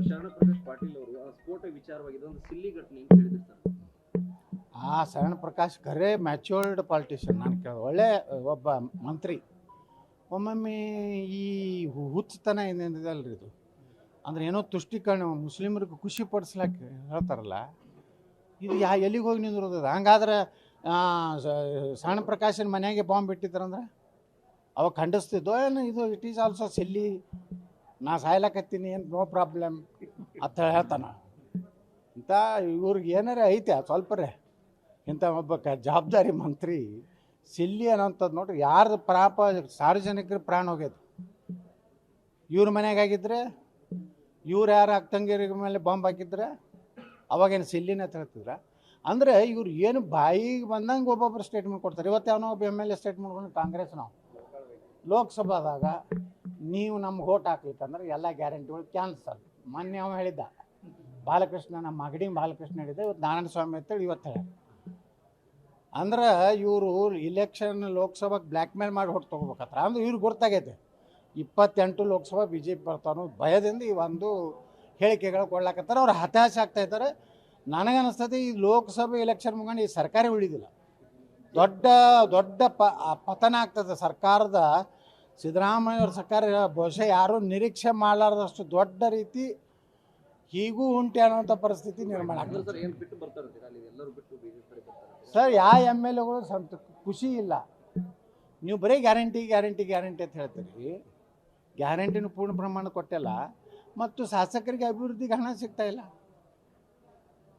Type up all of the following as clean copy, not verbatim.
ಶರಣ ಪ್ರಕಾಶ್ ಪಾಟೀಲ್ ಅವರು ಆ ಸ್ಫೋಟ ವಿಚಾರವಾಗಿ ಇದೊಂದು ಸಿಲ್ಲಿ ಘಟನೆ ಅಂತ ಹೇಳಿದ್ರು ಸರ್. ಶರಣ ಪ್ರಕಾಶ್ ಖರೇ ಮ್ಯಾಚೂರ್ಡ್ ಪಾಲಿಟಿಷಿಯನ್. ನಾನು ಕೇಳಿದೆ ಒಳ್ಳೆ ಒಬ್ಬ ಮಂತ್ರಿ. ಒಮ್ಮೊಮ್ಮೆ ಈ ಹುಚ್ಚತನ ಏನೇನಿದೆಯಲ್ರಿ ಇದು, ಅಂದ್ರೆ ಏನೋ ತುಷ್ಟೀಕರಣ ಮುಸ್ಲಿಮರಿಗೆ ಖುಷಿ ಪಡಿಸ್ಲಾಕೆ ಹೇಳ್ತಾರಲ್ಲ, ಇದು ಎಲ್ಲಿಗೆ ಹೋಗಿ ನಿಂದಿರೋದು? ಹಂಗಾದ್ರೆ ಶರಣ ಪ್ರಕಾಶನ ಮನೆಯಾಗೆ ಬಾಂಬ್ ಇಟ್ಟಿದ್ದಾರಂದ್ರೆ ಅವಾಗ ಖಂಡಿಸ್ತಿದ್ದೋ ಏನು? ಇದು ಇಟ್ ಈಸ್ ಆಲ್ಸೋ ಸಿಲ್ಲಿ, ನಾ ಸಾಯ್ಲಕತ್ತೀನಿ ಏನು, ನೋ ಪ್ರಾಬ್ಲಮ್ ಅಂತ ಹೇಳ್ತಾನೆ. ಇಂಥ ಇವ್ರಿಗೆ ಏನಾರೇ ಐತೆ ಸ್ವಲ್ಪರೇ ಇಂಥ ಒಬ್ಬ ಜವಾಬ್ದಾರಿ ಮಂತ್ರಿ ಸಿಲ್ಲಿ ಅನ್ನೋಂಥದ್ದು ನೋಡ್ರಿ. ಯಾರ್ದು ಪಾಪ ಸಾರ್ವಜನಿಕರ ಪ್ರಾಣ ಹೋಗ್ಯದು. ಇವ್ರ ಮನೆಯಾಗಿದ್ದರೆ, ಇವ್ರು ಯಾರು ಅಕ್ಕಂಗಿರ ಮೇಲೆ ಬಾಂಬ್ ಹಾಕಿದ್ರೆ ಅವಾಗೇನು ಸಿಲ್ಲಿನ ಅಂತ ಹೇಳ್ತಿದ್ರ? ಅಂದರೆ ಇವ್ರು ಏನು ಬಾಯಿಗೆ ಬಂದಂಗೆ ಒಬ್ಬೊಬ್ಬರು ಸ್ಟೇಟ್ಮೆಂಟ್ ಕೊಡ್ತಾರೆ. ಇವತ್ತು ಯಾವನೋ ಒಬ್ಬ MLA ಸ್ಟೇಟ್ಮೆಂಟ್ ಕೊಟ್ಟು ಕಾಂಗ್ರೆಸ್ ನಾವು ಲೋಕಸಭಾದಾಗ ನೀವು ನಮ್ಗೆ ಓಟ್ ಹಾಕ್ಲಿಕ್ಕಂದ್ರೆ ಎಲ್ಲ ಗ್ಯಾರಂಟಿಗಳು ಕ್ಯಾನ್ಸಲ್. ಮೊನ್ನೆ ಅವ ಹೇಳಿದ್ದ, ಬಾಲಕೃಷ್ಣ, ನಮ್ಮ ಮಗಡಿ ಬಾಲಕೃಷ್ಣ ಹೇಳಿದ್ದ, ಇವತ್ತು ನಾರಾಯಣ ಸ್ವಾಮಿ ಅಂತೇಳಿ ಇವತ್ತು ಹೇಳ. ಅಂದ್ರೆ ಇವರು ಇಲೆಕ್ಷನ್ ಲೋಕಸಭಾಗೆ ಬ್ಲ್ಯಾಕ್ ಮೇಲ್ ಮಾಡಿ ಹೊಟ್ಟು ತೊಗೋಬೇಕತ್ರ. ಅಂದ್ರೆ ಇವ್ರಿಗೆ ಗೊತ್ತಾಗೈತೆ 28 ಲೋಕಸಭಾ BJP ಬರ್ತಾನೋ ಭಯದಿಂದ ಈ ಒಂದು ಹೇಳಿಕೆಗಳು ಕೊಡ್ಲಾಕತ್ತಾರೆ. ಅವ್ರು ಹತಾಶ ಆಗ್ತಾಯಿದ್ದಾರೆ. ನನಗನ್ನಿಸ್ತದೆ ಈ ಲೋಕಸಭೆ ಎಲೆಕ್ಷನ್ ಮುಗಿದು ಈ ಸರ್ಕಾರ ಉಳಿದಿಲ್ಲ, ದೊಡ್ಡ ಪತನ ಆಗ್ತದೆ ಸರ್ಕಾರದ. ಸಿದ್ದರಾಮಯ್ಯವ್ರ ಸರ್ಕಾರ ಬಹುಶಃ ಯಾರೂ ನಿರೀಕ್ಷೆ ಮಾಡಲಾರ್ದಷ್ಟು ದೊಡ್ಡ ರೀತಿ ಹೀಗೂ ಉಂಟೆ ಅನ್ನೋಂಥ ಪರಿಸ್ಥಿತಿ ನಿರ್ಮಾಣ ಆಗ್ತದೆ. ಸರ್, ಯಾವ MLAಗಳು ಖುಷಿ ಇಲ್ಲ. ನೀವು ಬರೀ ಗ್ಯಾರಂಟಿ ಅಂತ ಹೇಳ್ತೀರಿ. ಗ್ಯಾರಂಟಿನೂ ಪೂರ್ಣ ಪ್ರಮಾಣ ಕೊಟ್ಟಿಲ್ಲ, ಮತ್ತು ಶಾಸಕರಿಗೆ ಅಭಿವೃದ್ಧಿಗೆ ಹಣ ಸಿಗ್ತಾ ಇಲ್ಲ.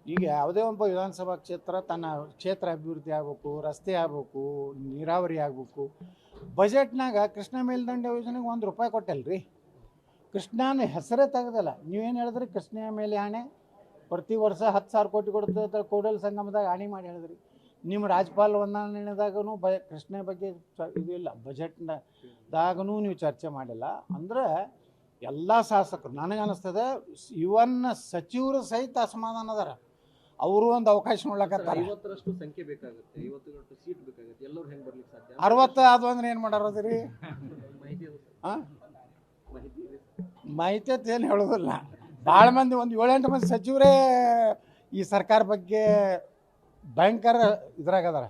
ಈಗ ಯಾವುದೇ ಒಬ್ಬ ವಿಧಾನಸಭಾ ಕ್ಷೇತ್ರ ತನ್ನ ಕ್ಷೇತ್ರ ಅಭಿವೃದ್ಧಿ ಆಗಬೇಕು, ರಸ್ತೆ ಆಗಬೇಕು, ನೀರಾವರಿ ಆಗಬೇಕು. ಬಜೆಟ್ನಾಗ ಕೃಷ್ಣ ಮೇಲ್ದಂಡೆ ಯೋಜನೆಗೆ ₹1 ಕೊಟ್ಟಲ್ರಿ. ಕೃಷ್ಣನ ಹೆಸರೇ ತೆಗೆದಲ್ಲ. ನೀವೇನು ಹೇಳಿದ್ರಿ? ಕೃಷ್ಣ ಮೇಲೆ ಆಣೆ ಪ್ರತಿ ವರ್ಷ 10,000 ಕೋಟಿ ಕೊಡ್ತದೆ ಕೂಡಲ ಸಂಗಮದಾಗ ಆಣೆ ಮಾಡಿ ಹೇಳಿದ್ರಿ. ನಿಮ್ಮ ರಾಜ್ಯಪಾಲ ವಂದನೆದಾಗೂ ಕೃಷ್ಣ ಬಗ್ಗೆ ಇದು ಇಲ್ಲ, ಬಜೆಟ್ದಾಗೂ ನೀವು ಚರ್ಚೆ ಮಾಡಿಲ್ಲ. ಅಂದರೆ ಎಲ್ಲ ಶಾಸಕರು, ನನಗೆ ಅನ್ನಿಸ್ತದೆ ಇವನ್ ಸಚಿವರು ಸಹಿತ ಅಸಮಾಧಾನ ಅದಾರ. ಅವರು ಒಂದು ಅವಕಾಶ ನೋಡ್ಲಕತ್ತಾರೆ. 50ರಷ್ಟು ಸಂಖ್ಯೆ ಬೇಕಾಗುತ್ತೆ, 50 ಸೀಟ್ ಬೇಕಾಗುತ್ತೆ. ಎಲ್ಲರೂ ಹೆಂಗೆ ಬರ್ಲಿಕ್ಕೆ ಸಾಧ್ಯ? 60 ಅದು ಅಂದ್ರೆ ಏನು ಮಾಡೋದ್ರಿ? ಮಾಹಿತಿ ಅಂತ ಏನು ಹೇಳೋದಿಲ್ಲ. ಭಾಳ ಮಂದಿ, ಒಂದು 7-8 ಮಂದಿ ಸಚಿವರೇ ಈ ಸರ್ಕಾರ ಬಗ್ಗೆ ಭಯಂಕರ ಇದ್ರಾಗದಾರ.